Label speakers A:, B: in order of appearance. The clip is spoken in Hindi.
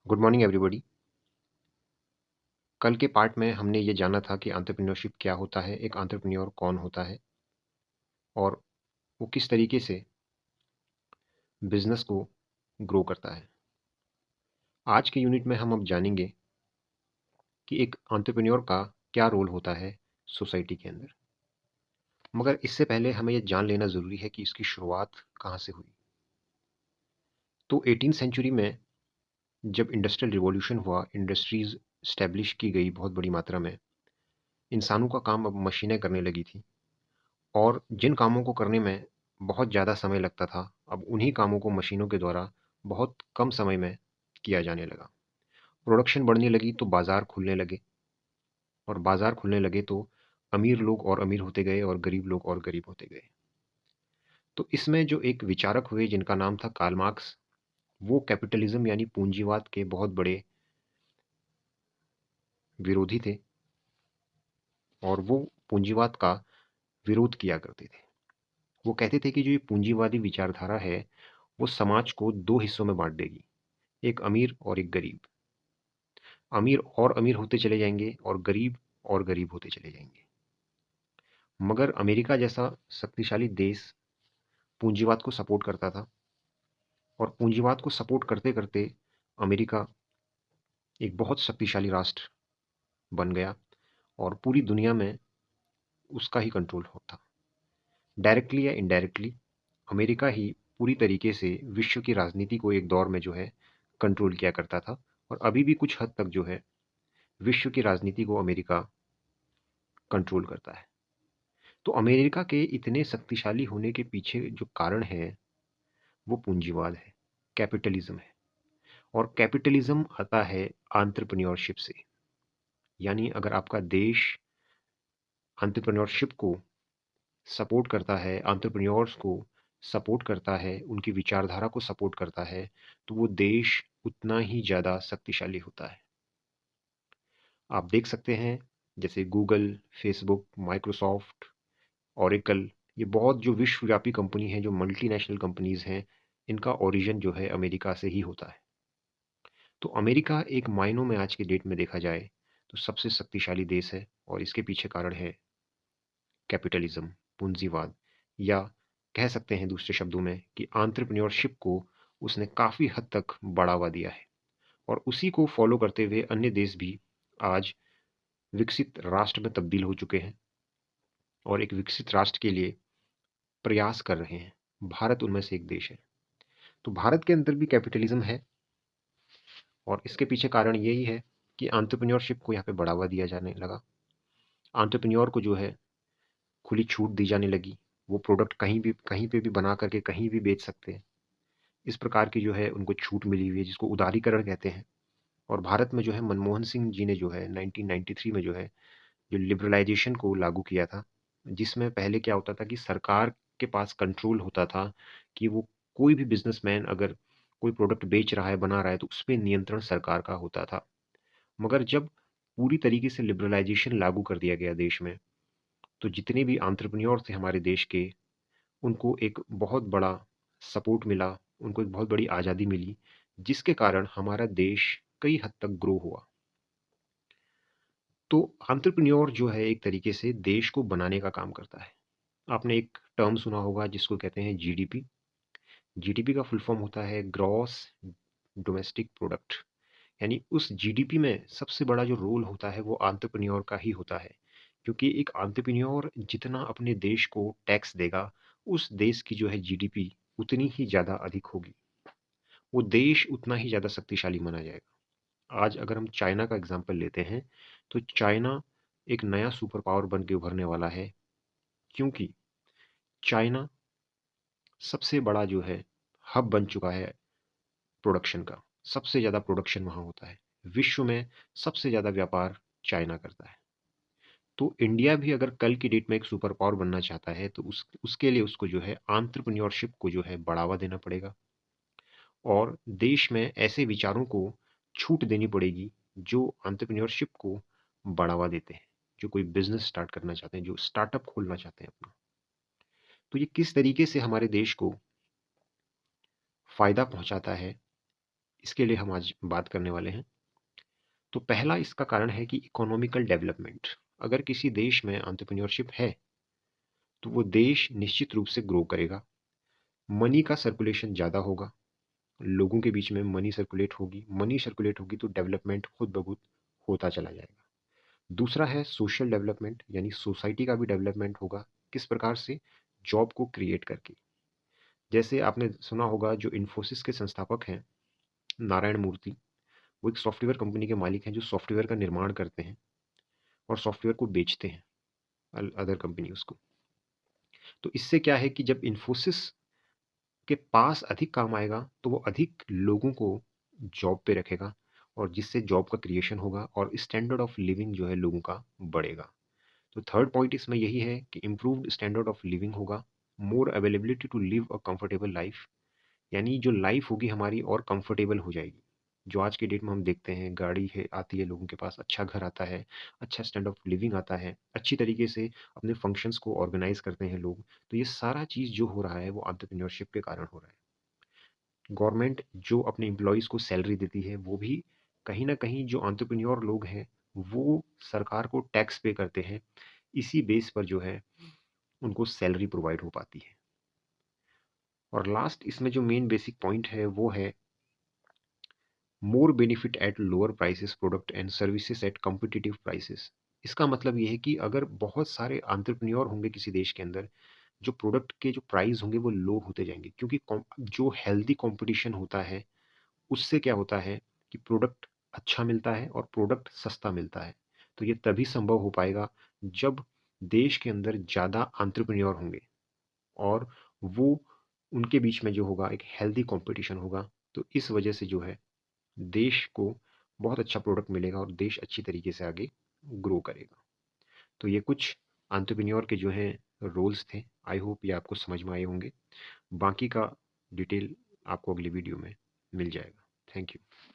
A: Good morning everybody. कल के पार्ट में हमने ये जाना था कि एंटरप्रेन्योरशिप क्या होता है, एक एंटरप्रेन्योर कौन होता है और वो किस तरीके से बिजनेस को ग्रो करता है। आज के यूनिट में हम अब जानेंगे कि एक एंटरप्रेन्योर का क्या रोल होता है सोसाइटी के अंदर। मगर इससे पहले हमें ये जान लेना ज़रूरी है कि इसकी शुरुआत कहाँ से हुई। तो 18th सेंचुरी में जब इंडस्ट्रियल रिवॉल्यूशन हुआ, इंडस्ट्रीज स्टैब्लिश की गई बहुत बड़ी मात्रा में, इंसानों का काम अब मशीनें करने लगी थी और जिन कामों को करने में बहुत ज़्यादा समय लगता था, अब उन्हीं कामों को मशीनों के द्वारा बहुत कम समय में किया जाने लगा। प्रोडक्शन बढ़ने लगी तो बाज़ार खुलने लगे और बाज़ार खुलने लगे तो अमीर लोग और अमीर होते गए और गरीब लोग और गरीब होते गए। तो इसमें जो एक विचारक हुए जिनका नाम था कार्ल मार्क्स, वो कैपिटलिज्म यानी पूंजीवाद के बहुत बड़े विरोधी थे और वो पूंजीवाद का विरोध किया करते थे। वो कहते थे कि जो ये पूंजीवादी विचारधारा है, वो समाज को दो हिस्सों में बांट देगी, एक अमीर और एक गरीब। अमीर और अमीर होते चले जाएंगे और गरीब होते चले जाएंगे। मगर अमेरिका जैसा शक्तिशाली देश पूंजीवाद को सपोर्ट करता था और पूंजीवाद को सपोर्ट करते करते अमेरिका एक बहुत शक्तिशाली राष्ट्र बन गया और पूरी दुनिया में उसका ही कंट्रोल होता। डायरेक्टली या इनडायरेक्टली अमेरिका ही पूरी तरीके से विश्व की राजनीति को एक दौर में जो है कंट्रोल किया करता था और अभी भी कुछ हद तक जो है विश्व की राजनीति को अमेरिका कंट्रोल करता है। तो अमेरिका के इतने शक्तिशाली होने के पीछे जो कारण है वो पूंजीवाद है, कैपिटलिज्म है। और कैपिटलिज्म आता है एंटरप्रेन्योरशिप से। यानी अगर आपका देश एंटरप्रेन्योरशिप को सपोर्ट करता है, एंटरप्रेन्योर्स को सपोर्ट करता है, उनकी विचारधारा को सपोर्ट करता है, तो वो देश उतना ही ज़्यादा शक्तिशाली होता है। आप देख सकते हैं जैसे गूगल, फेसबुक, माइक्रोसॉफ्ट, ऑरेकल, ये बहुत जो विश्वव्यापी कंपनी हैं, जो मल्टीनेशनल कंपनीज हैं, इनका ओरिजिन जो है अमेरिका से ही होता है। तो अमेरिका एक मायनों में आज के डेट में देखा जाए तो सबसे शक्तिशाली देश है और इसके पीछे कारण है कैपिटलिज्म, पूंजीवाद, या कह सकते हैं दूसरे शब्दों में कि एंटरप्रेन्योरशिप को उसने काफ़ी हद तक बढ़ावा दिया है और उसी को फॉलो करते हुए अन्य देश भी आज विकसित राष्ट्र में तब्दील हो चुके हैं और एक विकसित राष्ट्र के लिए प्रयास कर रहे हैं। भारत उनमें से एक देश है। तो भारत के अंदर भी कैपिटलिज्म है और इसके पीछे कारण यही है कि एंटरप्रेन्योरशिप को यहाँ पे बढ़ावा दिया जाने लगा। एंटरप्रेन्योर को जो है खुली छूट दी जाने लगी। वो प्रोडक्ट कहीं पे भी बना करके कहीं भी बेच सकते हैं। इस प्रकार की जो है उनको छूट मिली हुई है जिसको उदारीकरण कहते हैं। और भारत में जो है मनमोहन सिंह जी ने जो है 1993 में जो है जो लिबरलाइजेशन को लागू किया था, जिसमें पहले क्या होता था कि सरकार के पास कंट्रोल होता था कि वो कोई भी बिजनेसमैन अगर कोई प्रोडक्ट बेच रहा है, बना रहा है, तो उस पे नियंत्रण सरकार का होता था। मगर जब पूरी तरीके से लिबरलाइजेशन लागू कर दिया गया देश में, तो जितने भी एंटरप्रेन्योर थे हमारे देश के, उनको एक बहुत बड़ा सपोर्ट मिला, उनको एक बहुत बड़ी आज़ादी मिली, जिसके कारण हमारा देश कई हद तक ग्रो हुआ। तो एंटरप्रेन्योर जो है एक तरीके से देश को बनाने का काम करता है। आपने एक टर्म सुना होगा जिसको कहते हैं जीडीपी। जीडीपी का फुल फॉर्म होता है ग्रॉस डोमेस्टिक प्रोडक्ट। यानी उस जीडीपी में सबसे बड़ा जो रोल होता है वो एंटरप्रेन्योर का ही होता है, क्योंकि एक एंटरप्रेन्योर जितना अपने देश को टैक्स देगा, उस देश की जो है जीडीपी उतनी ही ज़्यादा अधिक होगी। वो देश उतना ही ज़्यादा शक्तिशाली माना जाएगा। आज अगर हम चाइना का एग्जाम्पल लेते हैं, तो चाइना एक नया सुपर पावर बन के उभरने वाला है, क्योंकि चाइना सबसे बड़ा जो है हब बन चुका है प्रोडक्शन का। सबसे ज़्यादा प्रोडक्शन वहाँ होता है। विश्व में सबसे ज़्यादा व्यापार चाइना करता है। तो इंडिया भी अगर कल की डेट में एक सुपर पावर बनना चाहता है, तो उसके लिए उसको जो है एंटरप्रेन्योरशिप को जो है बढ़ावा देना पड़ेगा और देश में ऐसे विचारों को छूट देनी पड़ेगी जो एंटरप्रेन्योरशिप को बढ़ावा देते हैं, जो कोई बिजनेस स्टार्ट करना चाहते हैं, जो स्टार्टअप खोलना चाहते हैं अपना। तो ये किस तरीके से हमारे देश को फायदा पहुंचाता है, इसके लिए हम आज बात करने वाले हैं। तो पहला इसका कारण है कि इकोनॉमिकल डेवलपमेंट। अगर किसी देश में एंटरप्रेन्योरशिप है तो वो देश निश्चित रूप से ग्रो करेगा, मनी का सर्कुलेशन ज़्यादा होगा, लोगों के बीच में मनी सर्कुलेट होगी तो डेवलपमेंट खुद ब खुद होता चला जाएगा। दूसरा है सोशल डेवलपमेंट, यानी सोसाइटी का भी डेवलपमेंट होगा। किस प्रकार से? जॉब को क्रिएट करके। जैसे आपने सुना होगा, जो इन्फोसिस के संस्थापक हैं नारायण मूर्ति, वो एक सॉफ्टवेयर कंपनी के मालिक हैं जो सॉफ्टवेयर का निर्माण करते हैं और सॉफ्टवेयर को बेचते हैं अदर कंपनीज को। तो इससे क्या है कि जब इन्फोसिस के पास अधिक काम आएगा तो वो अधिक लोगों को जॉब पे रखेगा और जिससे जॉब का क्रिएशन होगा और स्टैंडर्ड ऑफ लिविंग जो है लोगों का बढ़ेगा। तो थर्ड पॉइंट इसमें यही है कि इम्प्रूव्ड स्टैंडर्ड ऑफ लिविंग होगा, more availability to live a comfortable life, यानी जो लाइफ होगी हमारी और कंफर्टेबल हो जाएगी। जो आज के डेट में हम देखते हैं, गाड़ी है आती है लोगों के पास, अच्छा घर आता है, अच्छा स्टैंडर्ड ऑफ लिविंग आता है, अच्छी तरीके से अपने फंक्शंस को ऑर्गेनाइज करते हैं लोग। तो ये सारा चीज़ जो हो रहा है वो एंटरप्रेन्योरशिप के कारण हो रहा है। गवर्नमेंट जो अपने एम्प्लॉयज़ को सैलरी देती है वो भी कहीं ना कहीं जो एंटरप्रेन्योर लोग हैं वो सरकार को टैक्स पे करते हैं, इसी बेस पर जो है उनको सैलरी प्रोवाइड हो पाती है। और लास्ट इसमें जो मेन बेसिक पॉइंट है वो है मोर benefit at lower prices, product and services at competitive prices. इसका मतलब ये है कि अगर बहुत सारे एंटरप्रेन्योर होंगे किसी देश के अंदर, जो प्रोडक्ट के जो प्राइस होंगे वो लो होते जाएंगे, क्योंकि जो हेल्दी कंपटीशन होता है उससे क्या होता है कि प्रोडक्ट अच्छा मिलता है और प्रोडक्ट सस्ता मिलता है। तो ये तभी संभव हो पाएगा जब देश के अंदर ज़्यादा एंटरप्रेन्योर होंगे और वो उनके बीच में जो होगा एक हेल्दी कंपटीशन होगा। तो इस वजह से जो है देश को बहुत अच्छा प्रोडक्ट मिलेगा और देश अच्छी तरीके से आगे ग्रो करेगा। तो ये कुछ एंटरप्रेन्योर के जो हैं रोल्स थे। आई होप ये आपको समझ में आए होंगे। बाकी का डिटेल आपको अगली वीडियो में मिल जाएगा। Thank you.